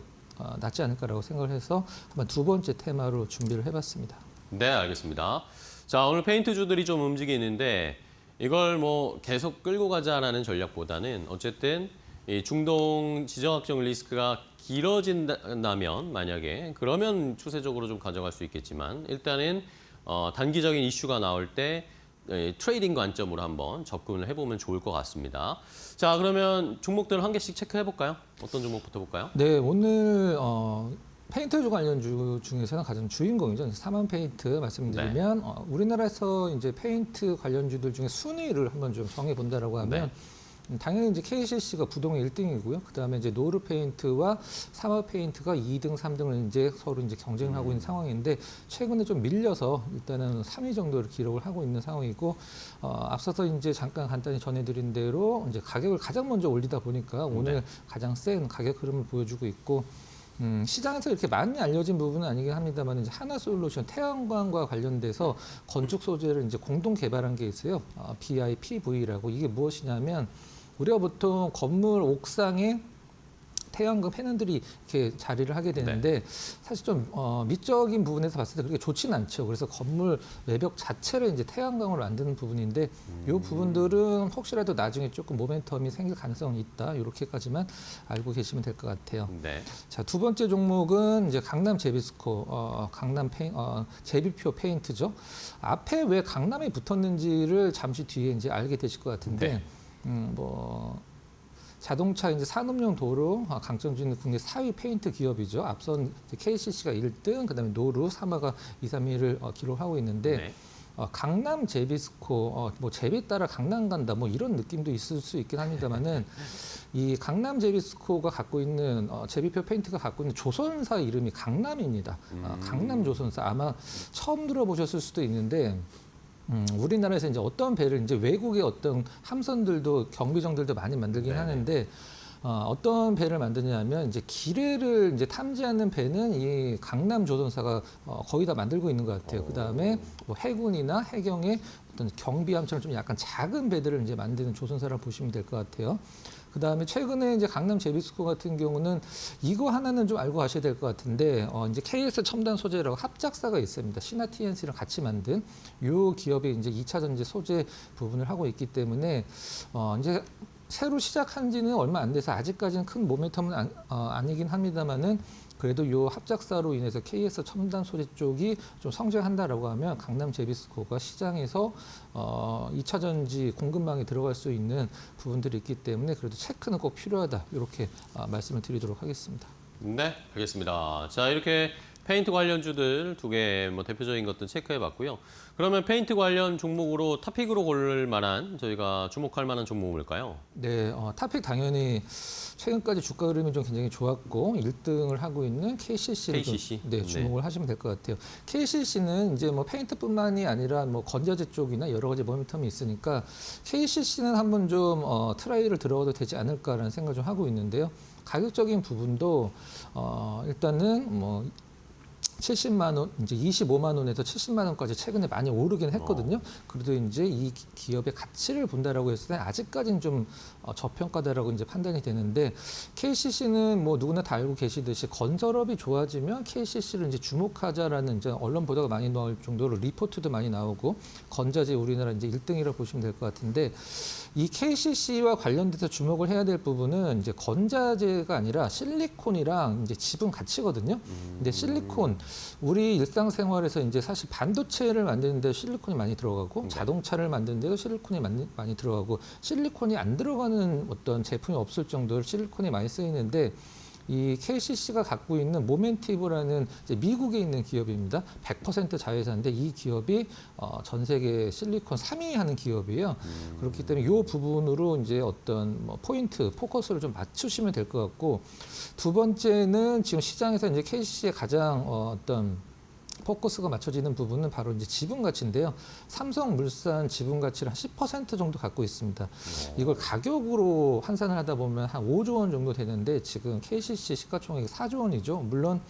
낫지 않을까라고 생각을 해서 한번 두 번째 테마로 준비를 해봤습니다. 네, 알겠습니다. 자, 오늘 페인트주들이 좀 움직이는데 이걸 뭐 계속 끌고 가자라는 전략보다는 어쨌든 이 중동 지정학적 리스크가 길어진다면 만약에 그러면 추세적으로 좀 가져갈 수 있겠지만 일단은 단기적인 이슈가 나올 때 트레이딩 관점으로 한번 접근을 해보면 좋을 것 같습니다. 자, 그러면 종목들 한 개씩 체크해 볼까요? 어떤 종목부터 볼까요? 네, 오늘 페인트주 관련주 중에서는 가장 주인공이죠. 사만 페인트 말씀드리면 우리나라에서 이제 페인트 관련주들 중에 순위를 한번 좀 정해 본다라고 하면 당연히 이제 KCC가 부동의 1등이고요. 그다음에 이제 노르 페인트와 사마 페인트가 2등, 3등을 이제 서로 이제 경쟁을 하고 있는 상황인데 최근에 좀 밀려서 일단은 3위 정도를 기록을 하고 있는 상황이고 앞서서 이제 잠깐 간단히 전해드린 대로 이제 가격을 가장 먼저 올리다 보니까 오늘 가장 센 가격 흐름을 보여주고 있고. 시장에서 이렇게 많이 알려진 부분은 아니긴 합니다만 이제 하나솔루션 태양광과 관련돼서 건축 소재를 이제 공동 개발한 게 있어요. BIPV라고 이게 무엇이냐면 우리가 보통 건물 옥상에 태양광 패널들이 이렇게 자리를 하게 되는데 사실 좀 미적인 부분에서 봤을 때 그렇게 좋지는 않죠. 그래서 건물 외벽 자체를 이제 태양광으로 만드는 부분인데 이 부분들은 혹시라도 나중에 조금 모멘텀이 생길 가능성이 있다. 이렇게까지만 알고 계시면 될 것 같아요. 네. 자, 두 번째 종목은 이제 강남 제비스코, 제비표 페인트죠. 앞에 왜 강남이 붙었는지를 잠시 뒤에 이제 알게 되실 것 같은데, 자동차 이제 산업용 도로 강점주 있는 국내 4위 페인트 기업이죠. 앞선 KCC가 1등, 그다음에 노루, 사마가 2, 3위를 기록하고 있는데 강남 제비스코, 뭐 제비 따라 강남 간다, 뭐 이런 느낌도 있을 수 있긴 합니다만은 이 강남 제비스코가 갖고 있는 제비표 페인트가 갖고 있는 조선사 이름이 강남입니다. 강남 조선사 아마 처음 들어보셨을 수도 있는데. 우리나라에서 이제 어떤 배를 이제 외국의 어떤 함선들도 경비정들도 많이 만들긴 하는데 어떤 배를 만드냐면 이제 기뢰를 이제 탐지하는 배는 이 강남 조선사가 거의 다 만들고 있는 것 같아요. 그 다음에 뭐 해군이나 해경의 어떤 경비함처럼 좀 약간 작은 배들을 이제 만드는 조선사라고 보시면 될 것 같아요. 그 다음에 최근에 이제 강남 제비스코 같은 경우는 이거 하나는 좀 알고 가셔야 될 것 같은데 이제 KS 첨단 소재라고 합작사가 있습니다. 신화 TNC랑 같이 만든 이 기업이 이제 2차 전지 소재 부분을 하고 있기 때문에 이제 새로 시작한 지는 얼마 안 돼서 아직까지는 큰 모멘텀은 아니긴 합니다만은 그래도 이 합작사로 인해서 KS 첨단 소재 쪽이 좀 성장한다라고 하면 강남 제비스코가 시장에서 2차 전지 공급망에 들어갈 수 있는 부분들이 있기 때문에 그래도 체크는 꼭 필요하다 이렇게 말씀을 드리도록 하겠습니다. 네, 알겠습니다. 자, 이렇게 페인트 관련주들 두 개 뭐 대표적인 것들 체크해봤고요. 그러면 페인트 관련 종목으로 탑픽으로 고를 만한 저희가 주목할 만한 종목은 뭘까요? 네, 탑픽 당연히 최근까지 주가 흐름이 좀 굉장히 좋았고 1등을 하고 있는 KCC를 KCC? 좀, 주목을 하시면 될 것 같아요. KCC는 이제 뭐 페인트뿐만이 아니라 뭐 건자재 쪽이나 여러 가지 모멘텀이 있으니까 KCC는 한번 좀 트라이를 들어가도 되지 않을까라는 생각을 좀 하고 있는데요. 가격적인 부분도 일단은 뭐 70만 원, 이제 25만 원에서 70만 원까지 최근에 많이 오르긴 했거든요. 그래도 이제 이 기업의 가치를 본다라고 했을 때 아직까지는 좀 저평가다라고 이제 판단이 되는데 KCC는 뭐 누구나 다 알고 계시듯이 건설업이 좋아지면 KCC를 이제 주목하자라는 이제 언론 보도가 많이 나올 정도로 리포트도 많이 나오고 건자재 우리나라 이제 1등이라고 보시면 될 것 같은데 이 KCC와 관련돼서 주목을 해야 될 부분은 이제 건자재가 아니라 실리콘이랑 이제 지분 가치거든요. 근데 실리콘 우리 일상생활에서 이제 사실 반도체를 만드는데 실리콘이 많이 들어가고 자동차를 만드는데도 실리콘이 많이 들어가고 실리콘이 안 들어가는 어떤 제품이 없을 정도로 실리콘이 많이 쓰이는데 이 KCC가 갖고 있는 모멘티브라는 이제 미국에 있는 기업입니다. 100% 자회사인데 이 기업이 전 세계 실리콘 3위 하는 기업이에요. 그렇기 때문에 이 부분으로 이제 어떤 뭐 포인트, 포커스를 좀 맞추시면 될 것 같고, 두 번째는 지금 시장에서 이제 KCC의 가장 어떤 포커스가 맞춰지는 부분은 바로 이제 지분 가치인데요. 삼성물산 지분 가치를 한 10% 정도 갖고 있습니다. 이걸 가격으로 환산을 하다 보면 한 5조 원 정도 되는데 지금 KCC 시가총액이 4조 원이죠. 물론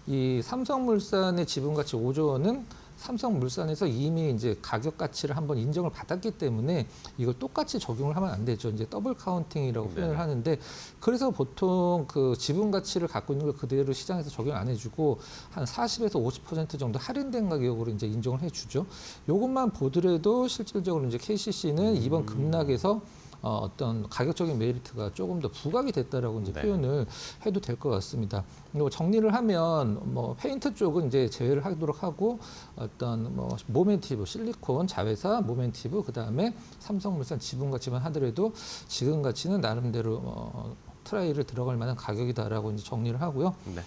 이 삼성물산의 지분 가치 5조 원은 삼성물산에서 이미 이제 가격 가치를 한번 인정을 받았기 때문에 이걸 똑같이 적용을 하면 안 되죠. 이제 더블 카운팅이라고 표현을 하는데, 그래서 보통 그 지분 가치를 갖고 있는 걸 그대로 시장에서 적용 안 해주고 한 40에서 50% 정도 할인된 가격으로 이제 인정을 해주죠. 이것만 보더라도 실질적으로 이제 KCC는 이번 급락에서 어떤 가격적인 메리트가 조금 더 부각이 됐다라고 이제 표현을 해도 될 것 같습니다. 그리고 정리를 하면 뭐 페인트 쪽은 이제 제외를 하도록 하고, 어떤 뭐 모멘티브, 실리콘 자회사 모멘티브, 그 다음에 삼성물산 지분 가치만 하더라도 지금 가치는 나름대로 트라이를 들어갈 만한 가격이다라고 이제 정리를 하고요. 네.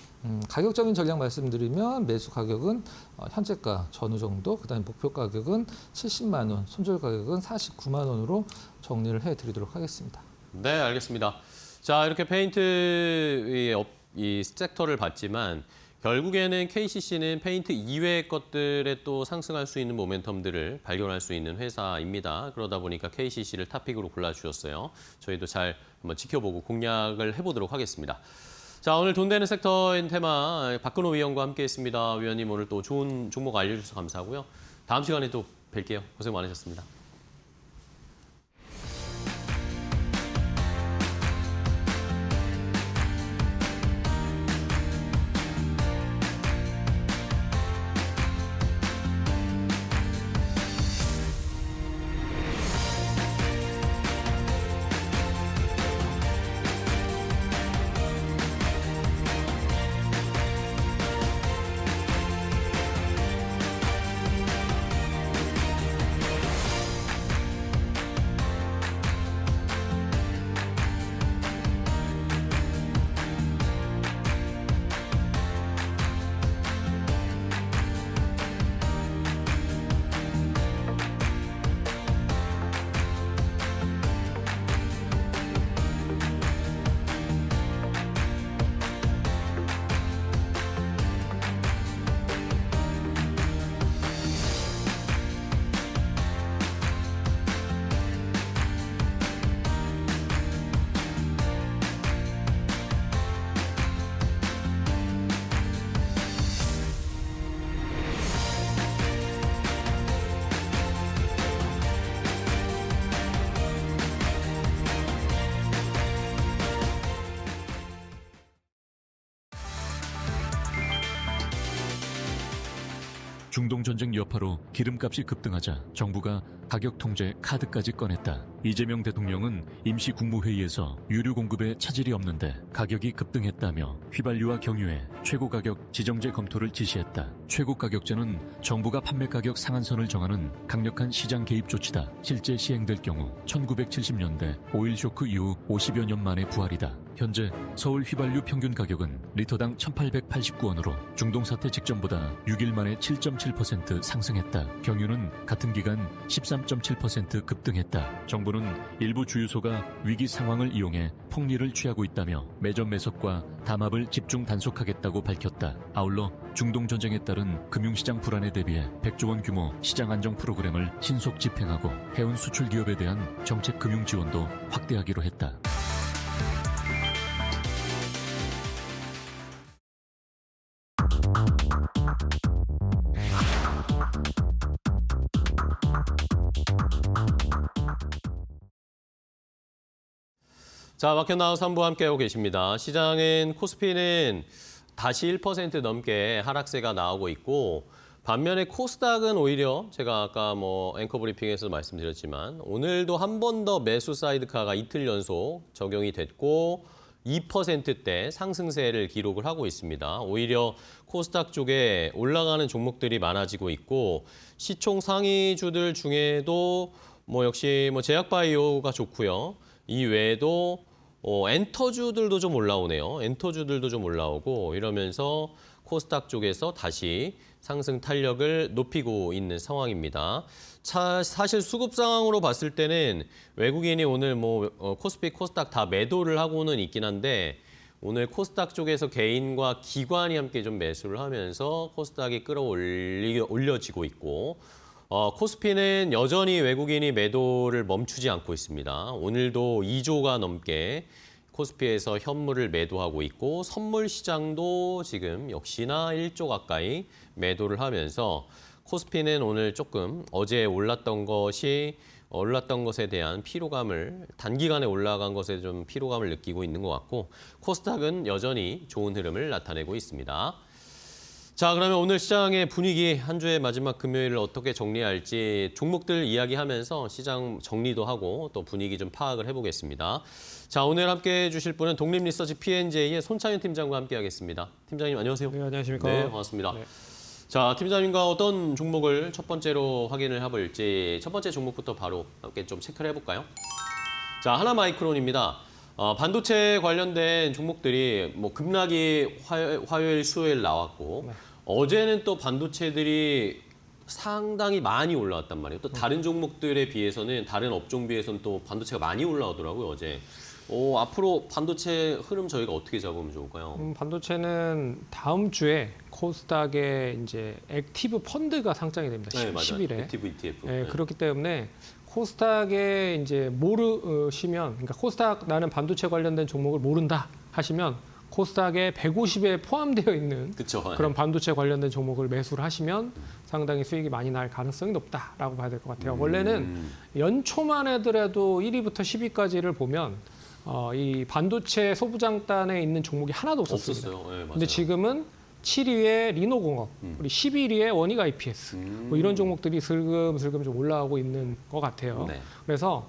가격적인 전략 말씀드리면 매수 가격은 현재가 전후 정도, 그다음에 목표 가격은 70만 원, 손절 가격은 49만 원으로 정리를 해드리도록 하겠습니다. 네, 알겠습니다. 자, 이렇게 페인트 이 섹터를 봤지만 결국에는 KCC는 페인트 이외의 것들에 또 상승할 수 있는 모멘텀들을 발견할 수 있는 회사입니다. 그러다 보니까 KCC를 탑픽으로 골라주셨어요. 저희도 잘 한번 지켜보고 공략을 해보도록 하겠습니다. 자, 오늘 돈 되는 섹터인 테마 박근호 위원과 함께했습니다. 위원님 오늘 또 좋은 종목 알려주셔서 감사하고요. 다음 시간에 또 뵐게요. 고생 많으셨습니다. 중동전쟁 여파로 기름값이 급등하자 정부가 가격 통제 카드까지 꺼냈다. 이재명 대통령은 임시 국무회의에서 유류 공급에 차질이 없는데 가격이 급등했다며 휘발유와 경유에 최고 가격 지정제 검토를 지시했다. 최고 가격제는 정부가 판매 가격 상한선을 정하는 강력한 시장 개입 조치다. 실제 시행될 경우 1970년대 오일 쇼크 이후 50여 년 만의 부활이다. 현재 서울 휘발유 평균 가격은 리터당 1,889원으로 중동 사태 직전보다 6일 만에 7.7% 상승했다. 경유는 같은 기간 13.7% 급등했다. 정부는 일부 주유소가 위기 상황을 이용해 폭리를 취하고 있다며 매점 매석과 담합을 집중 단속하겠다고 밝혔다. 아울러 중동 전쟁에 따른 금융시장 불안에 대비해 100조 원 규모 시장 안정 프로그램을 신속 집행하고 해운 수출 기업에 대한 정책 금융 지원도 확대하기로 했다. 자, 마켓 나우 3부 함께하고 계십니다. 시장은 코스피는 다시 1% 넘게 하락세가 나오고 있고, 반면에 코스닥은 오히려 제가 아까 앵커 브리핑에서 말씀드렸지만 오늘도 한 번 더 매수 사이드카가 이틀 연속 적용이 됐고 2%대 상승세를 기록을 하고 있습니다. 오히려 코스닥 쪽에 올라가는 종목들이 많아지고 있고, 시총 상위주들 중에도 역시 제약바이오가 좋고요. 이 외에도 엔터주들도 좀 올라오네요. 엔터주들도 좀 올라오고 이러면서 코스닥 쪽에서 다시 상승 탄력을 높이고 있는 상황입니다. 사실 수급 상황으로 봤을 때는 외국인이 오늘 코스피, 코스닥 다 매도를 하고는 있긴 한데 오늘 코스닥 쪽에서 개인과 기관이 함께 좀 매수를 하면서 코스닥이 올려지고 있고 코스피는 여전히 외국인이 매도를 멈추지 않고 있습니다. 오늘도 2조가 넘게 코스피에서 현물을 매도하고 있고 선물 시장도 지금 역시나 1조 가까이 매도를 하면서 코스피는 오늘 조금 어제 올랐던 것에 대한 피로감을 단기간에 올라간 것에 좀 피로감을 느끼고 있는 것 같고 코스닥은 여전히 좋은 흐름을 나타내고 있습니다. 자, 그러면 오늘 시장의 분위기 한 주의 마지막 금요일을 어떻게 정리할지 종목들 이야기하면서 시장 정리도 하고 또 분위기 좀 파악을 해보겠습니다. 자, 오늘 함께해 주실 분은 독립리서치 P&J의 손창현 팀장과 함께하겠습니다. 팀장님 안녕하세요. 네, 안녕하십니까. 네, 반갑습니다. 네. 자, 팀장님과 어떤 종목을 첫 번째로 확인을 해볼지 첫 번째 종목부터 바로 함께 좀 체크를 해볼까요? 자, 하나마이크론입니다. 반도체 관련된 종목들이 급락이 화요일, 수요일 나왔고 어제는 또 반도체들이 상당히 많이 올라왔단 말이에요. 또 다른 종목들에 비해서는 다른 업종 비해서는 또 반도체가 많이 올라오더라고요, 어제. 앞으로 반도체 흐름 저희가 어떻게 잡으면 좋을까요? 반도체는 다음 주에 코스닥에 이제 액티브 펀드가 상장이 됩니다. 네, 맞아요. 10일에. 액티브 ETF. 네, 네. 그렇기 때문에 코스닥에 이제 모르시면, 그러니까 코스닥 나는 반도체 관련된 종목을 모른다 하시면 코스닥에 150에 포함되어 있는 그쵸. 그런 반도체 관련된 종목을 매수를 하시면 상당히 수익이 많이 날 가능성이 높다라고 봐야 될 것 같아요. 원래는 연초만 하더라도 1위부터 10위까지를 보면 이 반도체 소부장단에 있는 종목이 하나도 없었습니다. 없었어요. 네, 맞아요. 근데 지금은 7위에 리노공업, 그리고 11위에 원익 IPS 뭐 이런 종목들이 슬금슬금 좀 올라오고 있는 것 같아요. 네. 그래서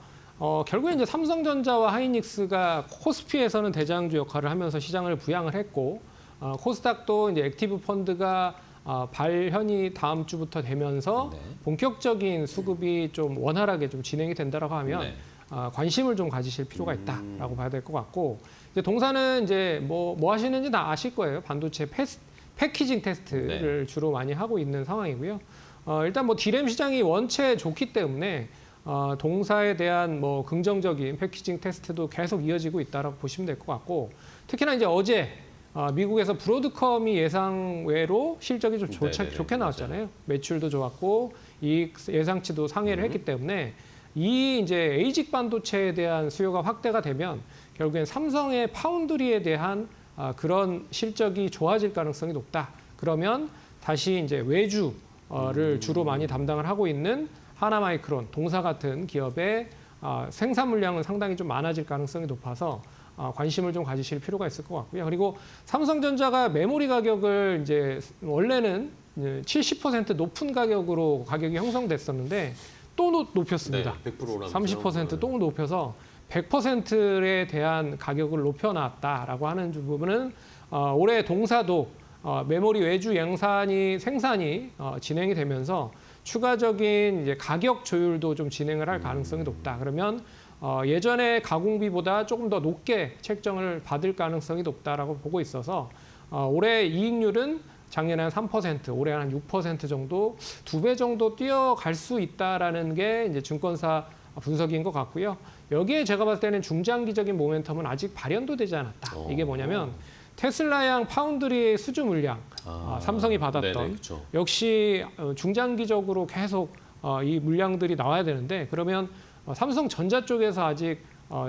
결국에 이제 삼성전자와 하이닉스가 코스피에서는 대장주 역할을 하면서 시장을 부양을 했고 코스닥도 이제 액티브 펀드가 발현이 다음 주부터 되면서 네. 본격적인 수급이 좀 원활하게 좀 진행이 된다라고 하면 네. 관심을 좀 가지실 필요가 있다라고 봐야 될 것 같고 이제 동사는 이제 뭐 하시는지 다 아실 거예요. 반도체 패키징 테스트를 주로 많이 하고 있는 상황이고요. 일단 뭐 디램 시장이 원체 좋기 때문에 동사에 대한 뭐 긍정적인 패키징 테스트도 계속 이어지고 있다라고 보시면 될 것 같고 특히나 이제 어제 미국에서 브로드컴이 예상외로 실적이 좀 좋게 나왔잖아요. 맞아요. 매출도 좋았고 이익 예상치도 상회를 했기 때문에 이 이제 에이직 반도체에 대한 수요가 확대가 되면 결국엔 삼성의 파운드리에 대한 그런 실적이 좋아질 가능성이 높다. 그러면 다시 이제 외주를 주로 많이 담당을 하고 있는 하나마이크론, 동사 같은 기업의 생산 물량은 상당히 좀 많아질 가능성이 높아서 관심을 좀 가지실 필요가 있을 것 같고요. 그리고 삼성전자가 메모리 가격을 이제 원래는 70% 높은 가격으로 가격이 형성됐었는데 또 높였습니다. 네, 100%라면서요. 30%또 높여서 100%에 대한 가격을 높여놨다라고 하는 부분은 올해 동사도 메모리 외주 생산이 진행이 되면서 추가적인 이제 가격 조율도 좀 진행을 할 가능성이 높다. 그러면 예전에 가공비보다 조금 더 높게 책정을 받을 가능성이 높다라고 보고 있어서 올해 이익률은 작년에 한 3%, 올해 한 6% 정도, 2배 정도 뛰어갈 수 있다라는 게 이제 증권사 분석인 것 같고요. 여기에 제가 봤을 때는 중장기적인 모멘텀은 아직 발현도 되지 않았다. 이게 뭐냐면 테슬라양 파운드리 수주 물량, 삼성이 받았던 네네, 그렇죠. 역시 중장기적으로 계속 이 물량들이 나와야 되는데 그러면 삼성전자 쪽에서 아직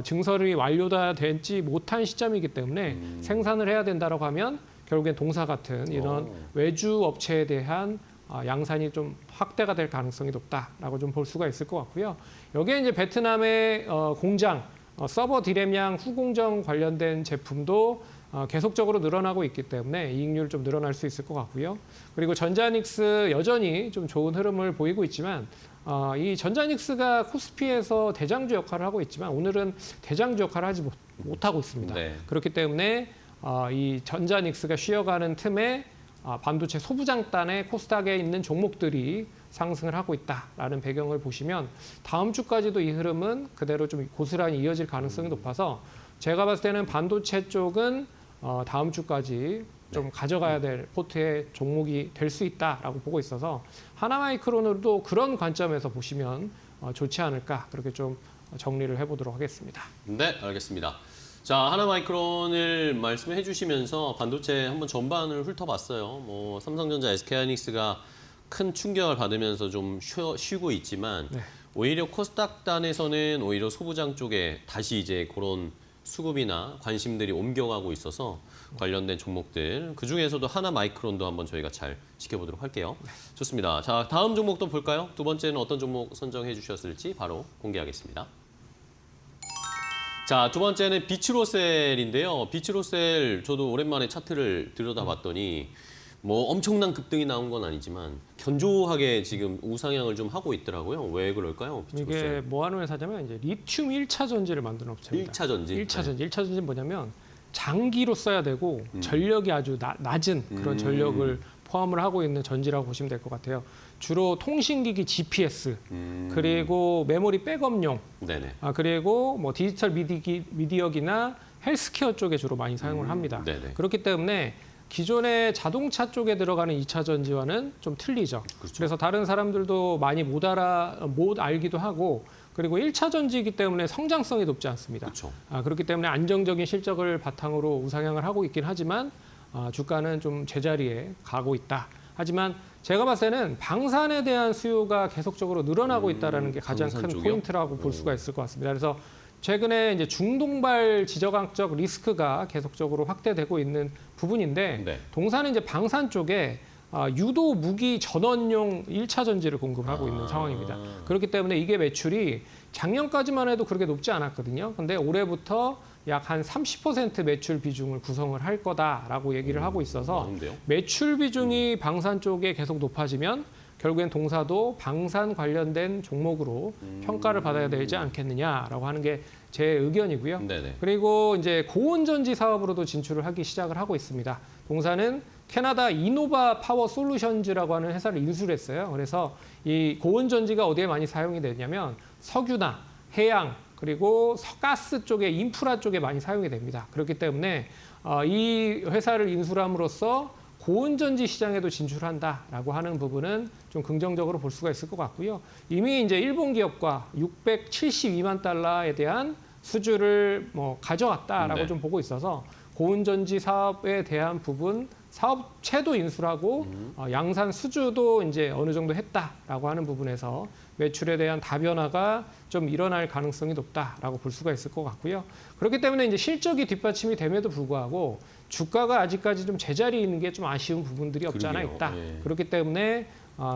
증설이 완료되지 못한 시점이기 때문에 생산을 해야 된다고 하면 결국엔 동사 같은 이런 외주 업체에 대한 양산이 좀 확대가 될 가능성이 높다라고 좀 볼 수가 있을 것 같고요. 여기에 이제 베트남의 공장, 서버 디램양 후공정 관련된 제품도 계속적으로 늘어나고 있기 때문에 이익률 좀 늘어날 수 있을 것 같고요. 그리고 전자닉스 여전히 좀 좋은 흐름을 보이고 있지만 이 전자닉스가 코스피에서 대장주 역할을 하고 있지만 오늘은 대장주 역할을 하지 못하고 있습니다. 네. 그렇기 때문에 이 전자닉스가 쉬어가는 틈에 반도체 소부장단의 코스닥에 있는 종목들이 상승을 하고 있다라는 배경을 보시면 다음 주까지도 이 흐름은 그대로 좀 고스란히 이어질 가능성이 높아서 제가 봤을 때는 반도체 쪽은 다음 주까지 좀 가져가야 될 포트의 종목이 될 수 있다라고 보고 있어서 하나마이크론으로도 그런 관점에서 보시면 좋지 않을까 그렇게 좀 정리를 해보도록 하겠습니다. 네, 알겠습니다. 자, 하나마이크론을 말씀해 주시면서 반도체 한번 전반을 훑어봤어요. 뭐 삼성전자, SK하이닉스가 큰 충격을 받으면서 좀 쉬고 있지만 네. 오히려 코스닥단에서는 오히려 소부장 쪽에 다시 이제 그런 수급이나 관심들이 옮겨가고 있어서 관련된 종목들 그중에서도 하나마이크론도 한번 저희가 잘 지켜보도록 할게요. 좋습니다. 자, 다음 종목도 볼까요? 두 번째는 어떤 종목 선정해 주셨을지 바로 공개하겠습니다. 자, 두 번째는 비츠로셀인데요. 비츠로셀 저도 오랜만에 차트를 들여다봤더니 뭐 엄청난 급등이 나온 건 아니지만 견조하게 지금 우상향을 좀 하고 있더라고요. 왜 그럴까요? 비츠로셀. 이게 뭐 하는 회사냐면 이제 리튬 1차 전지를 만드는 업체입니다. 1차 전지. 1차 전지. 1차 전지는 뭐냐면 장기로 써야 되고 전력이 아주 낮은 그런 전력을 포함을 하고 있는 전지라고 보시면 될 것 같아요. 주로 통신기기 GPS 그리고 메모리 백업용 네네. 그리고 뭐 디지털 미디어기나 헬스케어 쪽에 주로 많이 사용을 합니다. 네네. 그렇기 때문에 기존의 자동차 쪽에 들어가는 2차 전지와는 좀 틀리죠. 그렇죠. 그래서 다른 사람들도 많이 못 알기도 하고 그리고 1차 전지이기 때문에 성장성이 높지 않습니다. 그렇죠. 그렇기 때문에 안정적인 실적을 바탕으로 우상향을 하고 있긴 하지만 주가는 좀 제자리에 가고 있다. 하지만 제가 봤을 때는 방산에 대한 수요가 계속적으로 늘어나고 있다는 게 가장 큰 방산 쪽이요? 포인트라고 볼 수가 있을 것 같습니다. 그래서 최근에 이제 중동발 지정학적 리스크가 계속적으로 확대되고 있는 부분인데 네. 동사는 이제 방산 쪽에 유도 무기 전원용 1차 전지를 공급하고 있는 상황입니다. 그렇기 때문에 이게 매출이 작년까지만 해도 그렇게 높지 않았거든요. 근데 올해부터 약 한 30% 매출 비중을 구성을 할 거다라고 얘기를 하고 있어서 많은데요? 매출 비중이 방산 쪽에 계속 높아지면 결국엔 동사도 방산 관련된 종목으로 평가를 받아야 되지 않겠느냐라고 하는 게 제 의견이고요. 네네. 그리고 이제 고온전지 사업으로도 진출을 하기 시작을 하고 있습니다. 동사는 캐나다 이노바 파워 솔루션즈라고 하는 회사를 인수를 했어요. 그래서 이 고온전지가 어디에 많이 사용이 되냐면 석유나 해양 그리고 가스 쪽에 인프라 쪽에 많이 사용이 됩니다. 그렇기 때문에 이 회사를 인수함으로써 고온전지 시장에도 진출한다라고 하는 부분은 좀 긍정적으로 볼 수가 있을 것 같고요. 이미 이제 일본 기업과 672만 달러에 대한 수주를 뭐 가져왔다라고 네. 좀 보고 있어서 고온전지 사업에 대한 부분 사업체도 인수를 하고 양산 수주도 이제 어느 정도 했다라고 하는 부분에서 매출에 대한 다변화가 좀 일어날 가능성이 높다라고 볼 수가 있을 것 같고요. 그렇기 때문에 이제 실적이 뒷받침이 됨에도 불구하고 주가가 아직까지 좀 제자리에 있는 게 좀 아쉬운 부분들이 없지 않아 그러게요. 있다. 네. 그렇기 때문에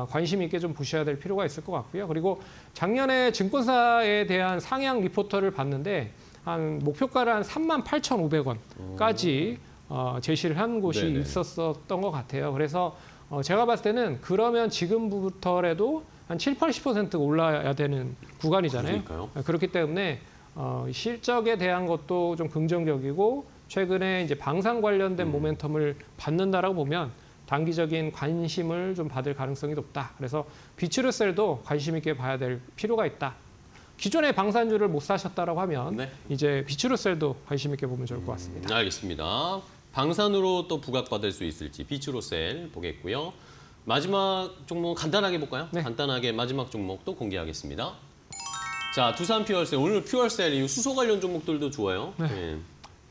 관심 있게 좀 보셔야 될 필요가 있을 것 같고요. 그리고 작년에 증권사에 대한 상향 리포터를 봤는데 한 목표가를 한 38,500원까지 제시를 한 곳이 네네. 있었던 것 같아요. 그래서 제가 봤을 때는 그러면 지금부터라도 한 7, 80% 올라야 되는 구간이잖아요. 그러니까요. 그렇기 때문에 실적에 대한 것도 좀 긍정적이고 최근에 이제 방산 관련된 모멘텀을 받는다라고 보면 단기적인 관심을 좀 받을 가능성이 높다. 그래서 비츠루셀도 관심 있게 봐야 될 필요가 있다. 기존의 방산주를 못 사셨다라고 하면 네. 이제 비츠루셀도 관심 있게 보면 좋을 것 같습니다. 알겠습니다. 방산으로 또 부각받을 수 있을지 비츠로셀 보겠고요. 마지막 종목 간단하게 볼까요? 네. 간단하게 마지막 종목도 공개하겠습니다. 자, 두산 퓨얼셀. 오늘 퓨얼셀 이 수소 관련 종목들도 좋아요. 네.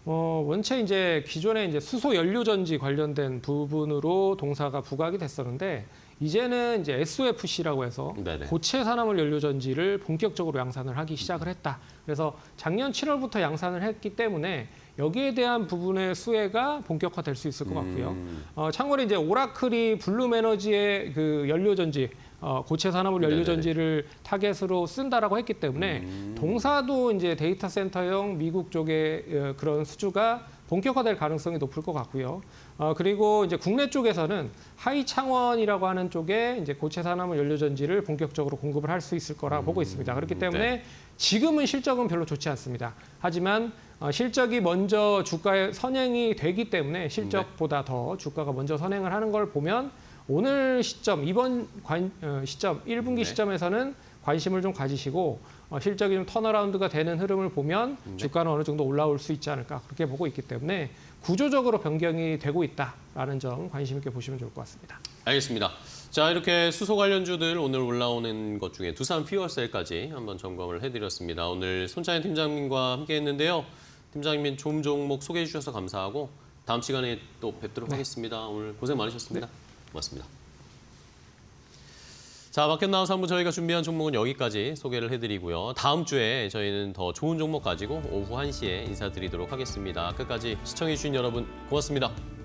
원체 이제 기존에 이제 수소 연료 전지 관련된 부분으로 동사가 부각이 됐었는데 이제는 이제 SOFC라고 해서 네네. 고체 산화물 연료 전지를 본격적으로 양산을 하기 시작을 했다. 그래서 작년 7월부터 양산을 했기 때문에 여기에 대한 부분의 수혜가 본격화될 수 있을 것 같고요. 참고로 이제 오라클이 블룸 에너지의 그 연료 전지 고체 산화물 연료 네네. 전지를 타겟으로 쓴다라고 했기 때문에 동사도 이제 데이터 센터형 미국 쪽의 그런 수주가 본격화될 가능성이 높을 것 같고요. 그리고 이제 국내 쪽에서는 하이창원이라고 하는 쪽에 이제 고체 산화물 연료 전지를 본격적으로 공급을 할 수 있을 거라 보고 있습니다. 그렇기 때문에 네. 지금은 실적은 별로 좋지 않습니다. 하지만 실적이 먼저 주가에 선행이 되기 때문에 실적보다 더 주가가 먼저 선행을 하는 걸 보면 오늘 시점, 이번 시점 1분기 네. 시점에서는 관심을 좀 가지시고 실적이 좀 턴어라운드가 되는 흐름을 보면 주가는 어느 정도 올라올 수 있지 않을까 그렇게 보고 있기 때문에 구조적으로 변경이 되고 있다라는 점 관심 있게 보시면 좋을 것 같습니다. 알겠습니다. 자, 이렇게 수소 관련주들 오늘 올라오는 것 중에 두산 퓨어셀까지 한번 점검을 해드렸습니다. 오늘 손창현 팀장님과 함께했는데요. 팀장님 좋은 종목 소개해 주셔서 감사하고 다음 시간에 또 뵙도록 하겠습니다. 오늘 고생 많으셨습니다. 고맙습니다. 자, 마켓 나우 3부 저희가 준비한 종목은 여기까지 소개를 해드리고요. 다음 주에 저희는 더 좋은 종목 가지고 오후 1시에 인사드리도록 하겠습니다. 끝까지 시청해주신 여러분 고맙습니다.